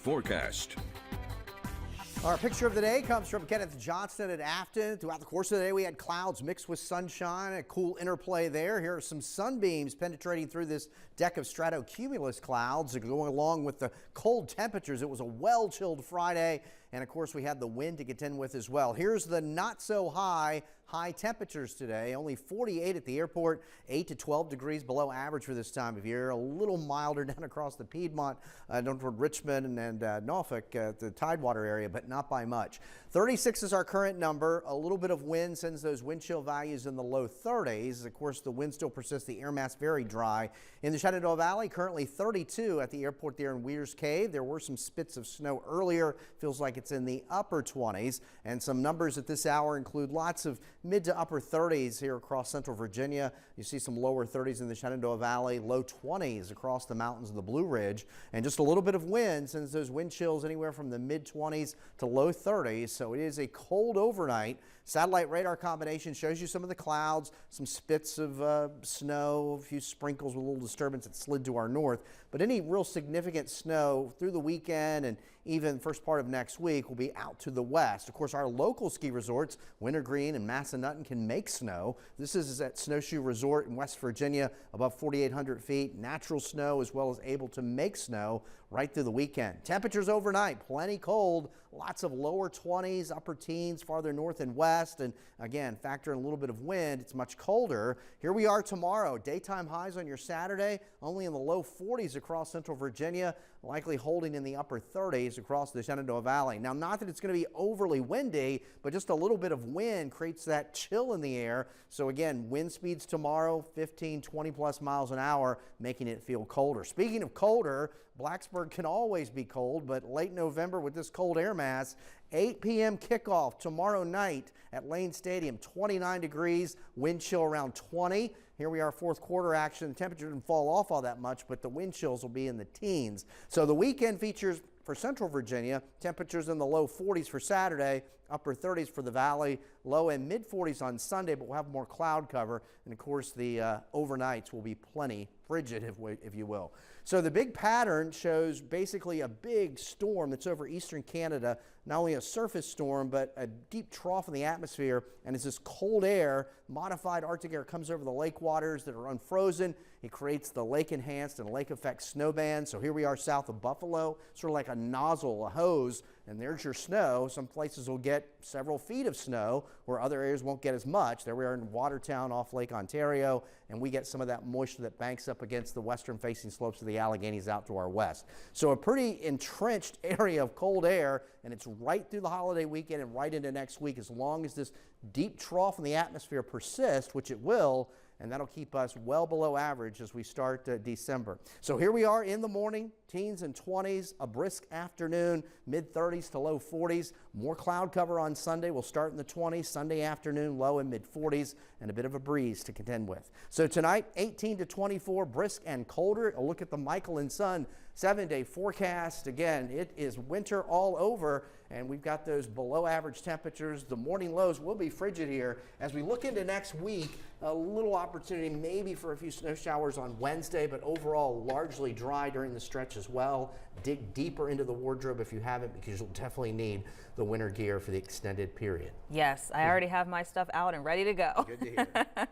forecast. Our picture of the day comes from Kenneth Johnston at Afton. Throughout the course of the day, we had clouds mixed with sunshine, a cool interplay there. Here are some sunbeams penetrating through this deck of stratocumulus clouds going along with the cold temperatures. It was a well-chilled Friday, and of course we had the wind to contend with as well. Here's the not so high temperatures today. Only 48 at the airport, 8 to 12 degrees below average for this time of year. A little milder down across the Piedmont, down toward Richmond and Norfolk, the Tidewater area, but not by much. 36 is our current number. A little bit of wind sends those wind chill values in the low 30s. Of course, the wind still persists, the air mass very dry. In the Shenandoah Valley, currently 32 at the airport there in Weir's Cave. There were some spits of snow earlier. Feels like it's in the upper 20s. And some numbers at this hour include lots of mid to upper 30s here across central Virginia. You see some lower 30s in the Shenandoah Valley, low 20s across the mountains of the Blue Ridge. And just a little bit of wind sends those wind chills anywhere from the mid 20s to low 30s. So it is a cold overnight. Satellite radar combination shows you some of the clouds, some spits of snow, a few sprinkles with a little disturbance that slid to our north. But any real significant snow through the weekend and even first part of next week will be out to the west. Of course, our local ski resorts, Wintergreen and Massanutten, can make snow. This is at Snowshoe Resort in West Virginia, above 4,800 feet. Natural snow as well as able to make snow right through the weekend. Temperatures overnight, plenty cold, lots of lower 20s, upper teens farther north and west. And again, factor in a little bit of wind, it's much colder. Here we are tomorrow. Daytime highs on your Saturday, only in the low 40s across central Virginia, likely holding in the upper 30s across the Shenandoah Valley. Now, not that it's going to be overly windy, but just a little bit of wind creates that chill in the air. So again, wind speeds tomorrow, 15, 20 plus miles an hour, making it feel colder. Speaking of colder, Blacksburg can always be cold, but late November with this cold air mass, 8 p.m. kickoff tomorrow night at Lane Stadium, 29 degrees, wind chill around 20. Here we are, fourth quarter action. The temperature didn't fall off all that much, but the wind chills will be in the teens. So the weekend features for central Virginia, temperatures in the low 40s for Saturday, upper 30s for the valley, low and mid 40s on Sunday, but we'll have more cloud cover. And of course, the overnights will be plenty frigid, if you will. So the big pattern shows basically a big storm that's over eastern Canada, not only a surface storm, but a deep trough in the atmosphere. And as this cold air, modified Arctic air, comes over the lake waters that are unfrozen, it creates the lake-enhanced and lake-effect snow band. So here we are south of Buffalo, sort of like a nozzle, a hose, and there's your snow. Some places will get several feet of snow, where other areas won't get as much. There we are in Watertown off Lake Ontario, and we get some of that moisture that banks up against the western-facing slopes of the Alleghenies out to our west. So a pretty entrenched area of cold air, and it's right through the holiday weekend and right into next week as long as this deep trough in the atmosphere persists, which it will, and that'll keep us well below average as we start December. So here we are in the morning, teens and 20s, a brisk afternoon, mid 30s to low 40s. More cloud cover on Sunday. We'll start in the 20s. Sunday afternoon, low and mid 40s, and a bit of a breeze to contend with. So tonight, 18 to 24, brisk and colder. A look at the Michael and Son 7-day forecast. Again, it is winter all over, and we've got those below average temperatures. The morning lows will be frigid here. As we look into next week, a little opportunity maybe for a few snow showers on Wednesday, but overall largely dry during the stretch as well. Dig deeper into the wardrobe if you haven't, because you'll definitely need the winter gear for the extended period. Yes, I already have my stuff out and ready to go. Good to hear.